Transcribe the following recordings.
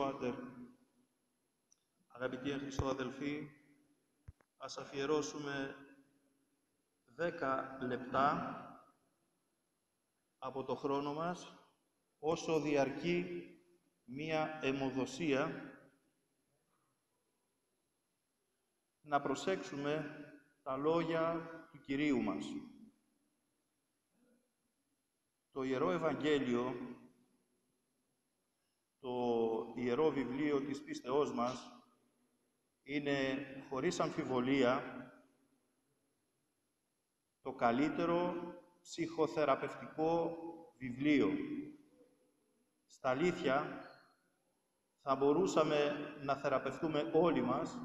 Πάτερ. Αγαπητοί εν Χριστώ αδελφοί, ας αφιερώσουμε 10 λεπτά από το χρόνο μας, όσο διαρκεί μία αιμοδοσία, να προσέξουμε τα λόγια του Κυρίου μας. Το Ιερό Ευαγγέλιο, το Ιερό Βιβλίο της πίστεώς μας, είναι χωρίς αμφιβολία το καλύτερο ψυχοθεραπευτικό βιβλίο. Στα αλήθεια, θα μπορούσαμε να θεραπευτούμε όλοι μας,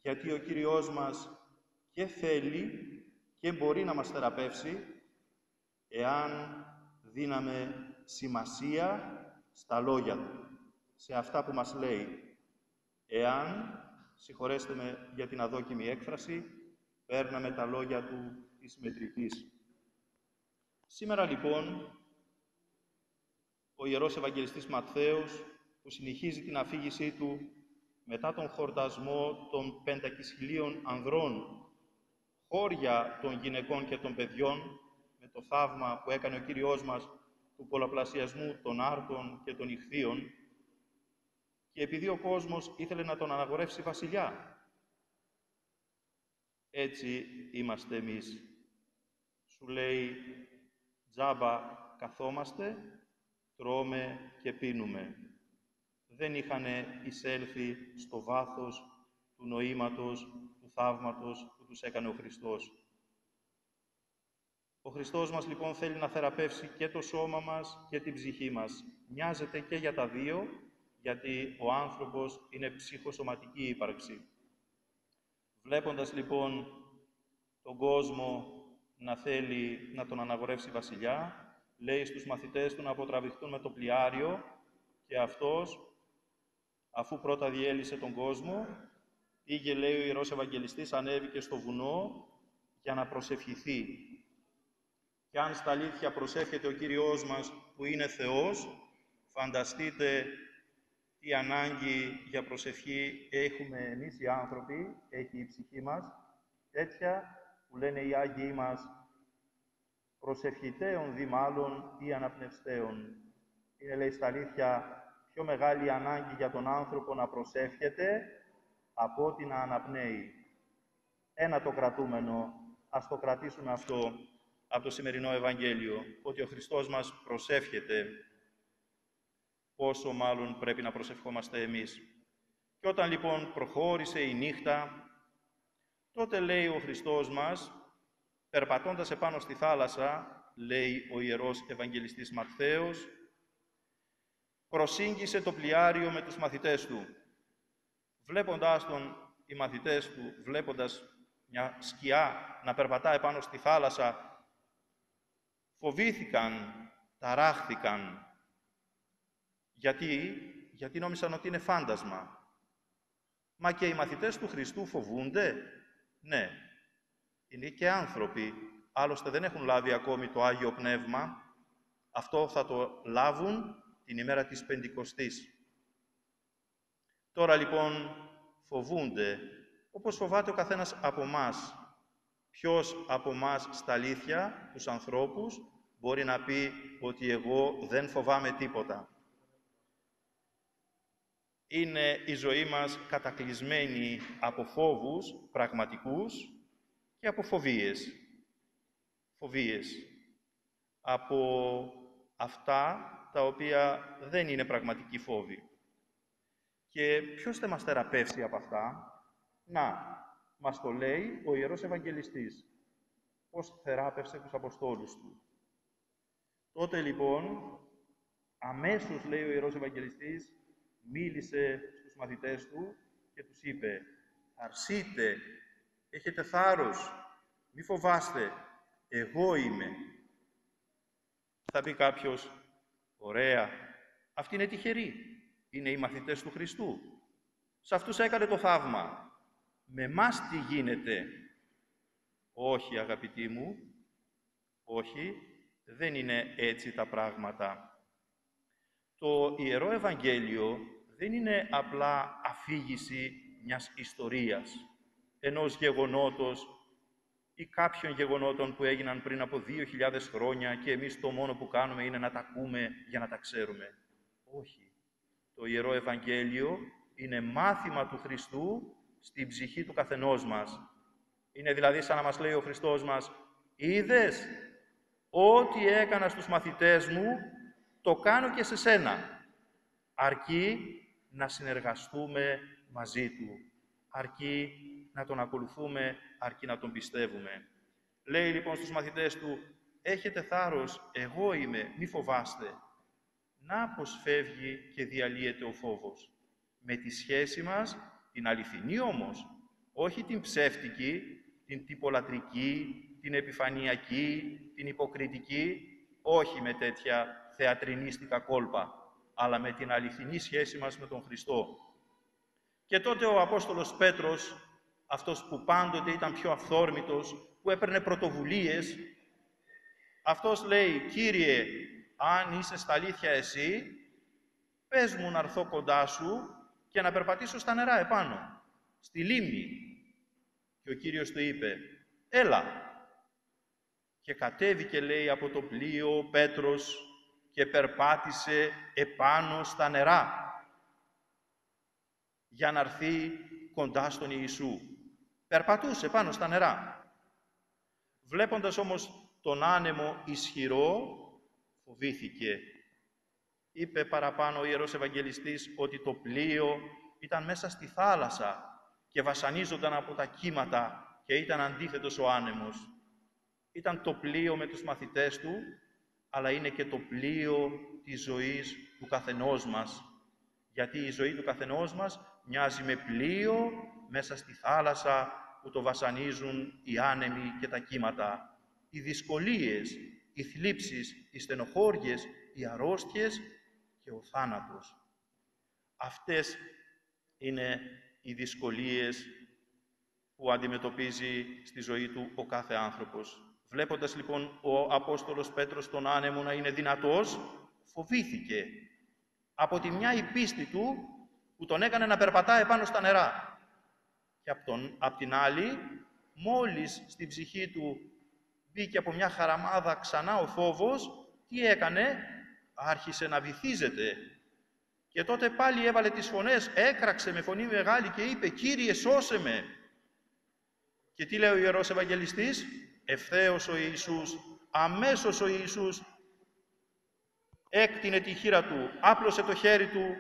γιατί ο Κύριος μας και θέλει και μπορεί να μας θεραπεύσει, εάν δίναμε σημασία στα λόγια Του, σε αυτά που μας λέει. Εάν, συγχωρέστε με για την αδόκιμη έκφραση, παίρναμε τα λόγια Του της μετρητής. Σήμερα λοιπόν, ο Ιερός Ευαγγελιστής Ματθαίος, που συνεχίζει την αφήγησή του μετά τον χορτασμό των 5.000 ανδρών, χώρια των γυναικών και των παιδιών, με το θαύμα που έκανε ο Κύριος μας του πολλαπλασιασμού των άρτων και των ιχθύων, και επειδή ο κόσμος ήθελε να τον αναγορεύσει βασιλιά. Έτσι είμαστε εμείς. Σου λέει, τζάμπα καθόμαστε, τρώμε και πίνουμε. Δεν είχαν εισέλθει στο βάθος του νοήματος, του θαύματος που τους έκανε ο Χριστός. Ο Χριστός μας λοιπόν θέλει να θεραπεύσει και το σώμα μας και την ψυχή μας. Νοιάζεται και για τα δύο, γιατί ο άνθρωπος είναι ψυχοσωματική ύπαρξη. Βλέποντας λοιπόν τον κόσμο να θέλει να τον αναγορεύσει βασιλιά, λέει στους μαθητές του να αποτραβηχτούν με το πλοιάριο, και αυτός, αφού πρώτα διέλυσε τον κόσμο, πήγε, λέει ο Ιερός Ευαγγελιστής, ανέβηκε στο βουνό για να προσευχηθεί. Και αν στα αλήθεια προσεύχεται ο Κύριος μας, που είναι Θεός, φανταστείτε τι ανάγκη για προσευχή έχουμε εμείς οι άνθρωποι, έχει η ψυχή μας, τέτοια που λένε οι Άγιοι μας, προσευχητέων δι' μάλλον ή αναπνευστέων. Είναι, λέει, στα αλήθεια πιο μεγάλη ανάγκη για τον άνθρωπο να προσεύχεται από ότι να αναπνέει. Ένα το κρατούμενο, ας το κρατήσουμε αυτό από το σημερινό Ευαγγέλιο, ότι ο Χριστός μας προσεύχεται. Πόσο μάλλον πρέπει να προσευχόμαστε εμείς. Και όταν λοιπόν προχώρησε η νύχτα, τότε λέει ο Χριστός μας, περπατώντας επάνω στη θάλασσα, λέει ο Ιερός Ευαγγελιστής Ματθαίος, προσήγγισε το πλοιάριο με τους μαθητές του. Βλέποντάς τον, οι μαθητές του, βλέποντας μια σκιά να περπατά επάνω στη θάλασσα, φοβήθηκαν, ταράχθηκαν. Γιατί νόμισαν ότι είναι φάντασμα. Μα και οι μαθητές του Χριστού φοβούνται. Ναι, είναι και άνθρωποι. Άλλωστε δεν έχουν λάβει ακόμη το Άγιο Πνεύμα. Αυτό θα το λάβουν την ημέρα της Πεντηκοστής. Τώρα λοιπόν φοβούνται, όπως φοβάται ο καθένας από μας. Ποιος από μας στα αλήθεια, τους ανθρώπους, μπορεί να πει ότι εγώ δεν φοβάμαι τίποτα. Είναι η ζωή μας κατακλυσμένη από φόβους πραγματικούς και από φοβίες. Φοβίες από αυτά τα οποία δεν είναι πραγματικοί φόβοι. Και ποιος θα μας θεραπεύσει από αυτά? Να, μας το λέει ο Ιερός Ευαγγελιστής. Πώς θεράπευσε τους Αποστόλους του. Τότε λοιπόν, αμέσως, λέει ο Ιερός Ευαγγελιστής, μίλησε στους μαθητές του και τους είπε, «Αρσείτε, έχετε θάρρος, μη φοβάστε, εγώ είμαι». Θα πει κάποιος, «Ωραία, αυτοί είναι τυχεροί, είναι οι μαθητές του Χριστού. Σε αυτούς έκανε το θαύμα. Με μας τι γίνεται?» Όχι, αγαπητοί μου, όχι, δεν είναι έτσι τα πράγματα. Το Ιερό Ευαγγέλιο δεν είναι απλά αφήγηση μιας ιστορίας, ενός γεγονότος ή κάποιων γεγονότων που έγιναν πριν από 2.000 χρόνια και εμείς το μόνο που κάνουμε είναι να τα ακούμε για να τα ξέρουμε. Όχι. Το Ιερό Ευαγγέλιο είναι μάθημα του Χριστού στην ψυχή του καθενός μας. Είναι δηλαδή σαν να μας λέει ο Χριστός μας, «Είδες, ό,τι έκανα στους μαθητές μου, το κάνω και σε σένα, αρκεί να συνεργαστούμε μαζί Του, αρκεί να Τον ακολουθούμε, αρκεί να Τον πιστεύουμε». Λέει λοιπόν στους μαθητές Του, «Έχετε θάρρος, εγώ είμαι, μη φοβάστε». Να πως φεύγει και διαλύεται ο φόβος. Με τη σχέση μας, την αληθινή όμως, όχι την ψεύτικη, την τυπολατρική, την επιφανειακή, την υποκριτική, όχι με τέτοια θεατρινίστικα κόλπα, αλλά με την αληθινή σχέση μας με τον Χριστό. Και τότε ο Απόστολος Πέτρος, αυτός που πάντοτε ήταν πιο αυθόρμητος, που έπαιρνε πρωτοβουλίες, αυτός λέει, «Κύριε, αν είσαι στα αλήθεια εσύ, πες μου να έρθω κοντά σου και να περπατήσω στα νερά επάνω, στη λίμνη». Και ο Κύριος του είπε, «Έλα». Και κατέβηκε, λέει, από το πλοίο ο Πέτρος και περπάτησε επάνω στα νερά για να έρθει κοντά στον Ιησού. Περπατούσε πάνω στα νερά. Βλέποντας όμως τον άνεμο ισχυρό, φοβήθηκε. Είπε παραπάνω ο Ιερός Ευαγγελιστής ότι το πλοίο ήταν μέσα στη θάλασσα και βασανίζονταν από τα κύματα και ήταν αντίθετος ο άνεμος. Ήταν το πλοίο με τους μαθητές του, αλλά είναι και το πλοίο της ζωής του καθενός μας. Γιατί η ζωή του καθενός μας μοιάζει με πλοίο μέσα στη θάλασσα που το βασανίζουν οι άνεμοι και τα κύματα. Οι δυσκολίες, οι θλίψεις, οι στενοχώριες, οι αρρώστιες και ο θάνατος. Αυτές είναι οι δυσκολίες που αντιμετωπίζει στη ζωή του ο κάθε άνθρωπος. Βλέποντας λοιπόν ο Απόστολος Πέτρος τον άνεμο να είναι δυνατός, φοβήθηκε. Από τη μια η πίστη του που τον έκανε να περπατάει πάνω στα νερά. Και απ' την άλλη, μόλις στην ψυχή του μπήκε από μια χαραμάδα ξανά ο φόβος, τι έκανε? Άρχισε να βυθίζεται. Και τότε πάλι έβαλε τις φωνές, έκραξε με φωνή μεγάλη και είπε, «Κύριε, σώσε με». Και τι λέει ο Ιερός Ευαγγελιστής? Ευθέως ο Ιησούς, αμέσως ο Ιησούς έκτινε τη χείρα του, άπλωσε το χέρι του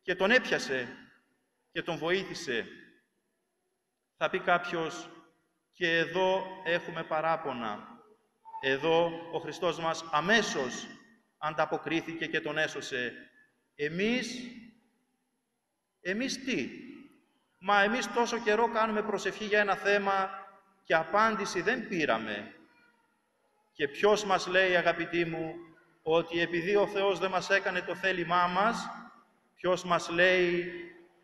και τον έπιασε και τον βοήθησε. Θα πει κάποιος, και εδώ έχουμε παράπονα. Εδώ ο Χριστός μας αμέσως ανταποκρίθηκε και τον έσωσε. Εμείς τι? Μα εμείς τόσο καιρό κάνουμε προσευχή για ένα θέμα και απάντηση δεν πήραμε. Και ποιος μας λέει, αγαπητοί μου, ότι επειδή ο Θεός δεν μας έκανε το θέλημά μας, ποιος μας λέει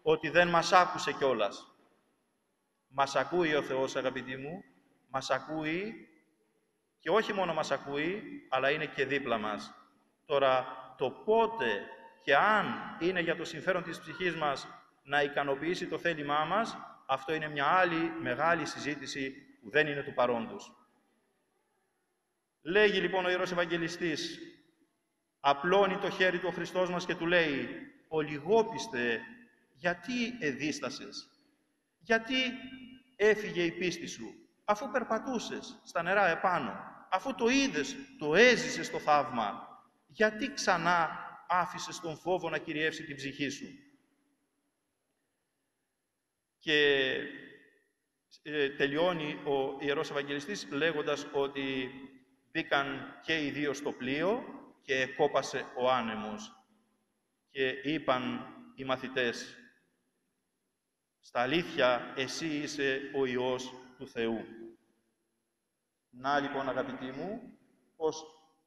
ότι δεν μας άκουσε κιόλας? Μας ακούει ο Θεός, αγαπητοί μου, μας ακούει και όχι μόνο μας ακούει, αλλά είναι και δίπλα μας. Τώρα, το πότε και αν είναι για το συμφέρον της ψυχής μας να ικανοποιήσει το θέλημά μας, αυτό είναι μια άλλη μεγάλη συζήτηση που δεν είναι του παρόντος. Λέγει λοιπόν ο Ιερός Ευαγγελιστής, απλώνει το χέρι του ο Χριστός μας και του λέει, «Ολιγόπιστε, γιατί εδίστασες? Γιατί έφυγε η πίστη σου, αφού περπατούσες στα νερά επάνω, αφού το είδες, το έζησες το θαύμα, γιατί ξανά άφησες τον φόβο να κυριεύσει την ψυχή σου?» Και τελειώνει ο Ιερός Ευαγγελιστής λέγοντας ότι μπήκαν και οι δύο στο πλοίο και κόπασε ο άνεμος. Και είπαν οι μαθητές, «Στα αλήθεια, εσύ είσαι ο Υιός του Θεού». Να λοιπόν, αγαπητοί μου, πως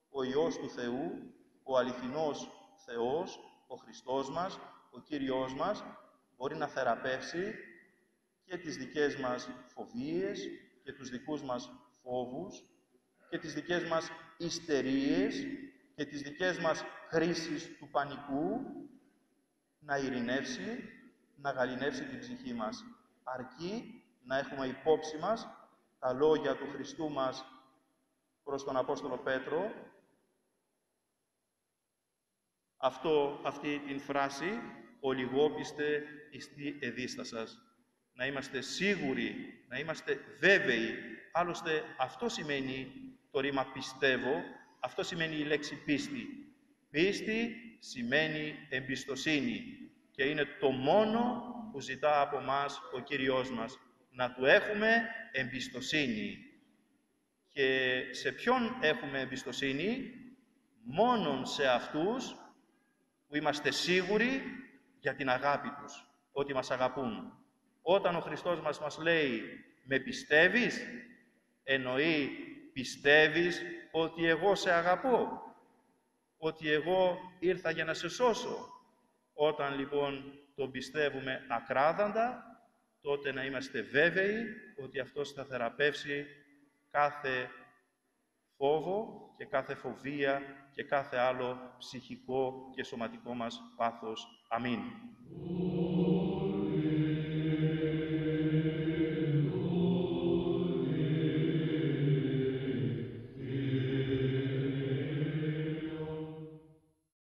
ο Υιός του Θεού, ο αληθινός Θεός, ο Χριστός μας, ο Κύριος μας, μπορεί να θεραπεύσει και τις δικές μας φοβίες και τους δικούς μας φόβους και τις δικές μας ιστερίες και τις δικές μας χρήσεις του πανικού να ειρηνεύσει, να γαληνεύσει την ψυχή μας. Αρκεί να έχουμε υπόψη μας τα λόγια του Χριστού μας προς τον Απόστολο Πέτρο, αυτή την φράση «Ολιγόπιστε ιστή εδίστασας». Να είμαστε σίγουροι, να είμαστε βέβαιοι. Άλλωστε αυτό σημαίνει το ρήμα πιστεύω, αυτό σημαίνει η λέξη πίστη. Πίστη σημαίνει εμπιστοσύνη και είναι το μόνο που ζητά από μας ο Κύριος μας. Να Του έχουμε εμπιστοσύνη. Και σε ποιον έχουμε εμπιστοσύνη? Μόνον σε αυτούς που είμαστε σίγουροι για την αγάπη τους, ότι μας αγαπούν. Όταν ο Χριστός μας λέει «Με πιστεύεις», εννοεί «Πιστεύεις ότι εγώ σε αγαπώ, ότι εγώ ήρθα για να σε σώσω». Όταν λοιπόν τον πιστεύουμε ακράδαντα, τότε να είμαστε βέβαιοι ότι αυτός θα θεραπεύσει κάθε φόβο και κάθε φοβία και κάθε άλλο ψυχικό και σωματικό μας πάθος. Αμήν.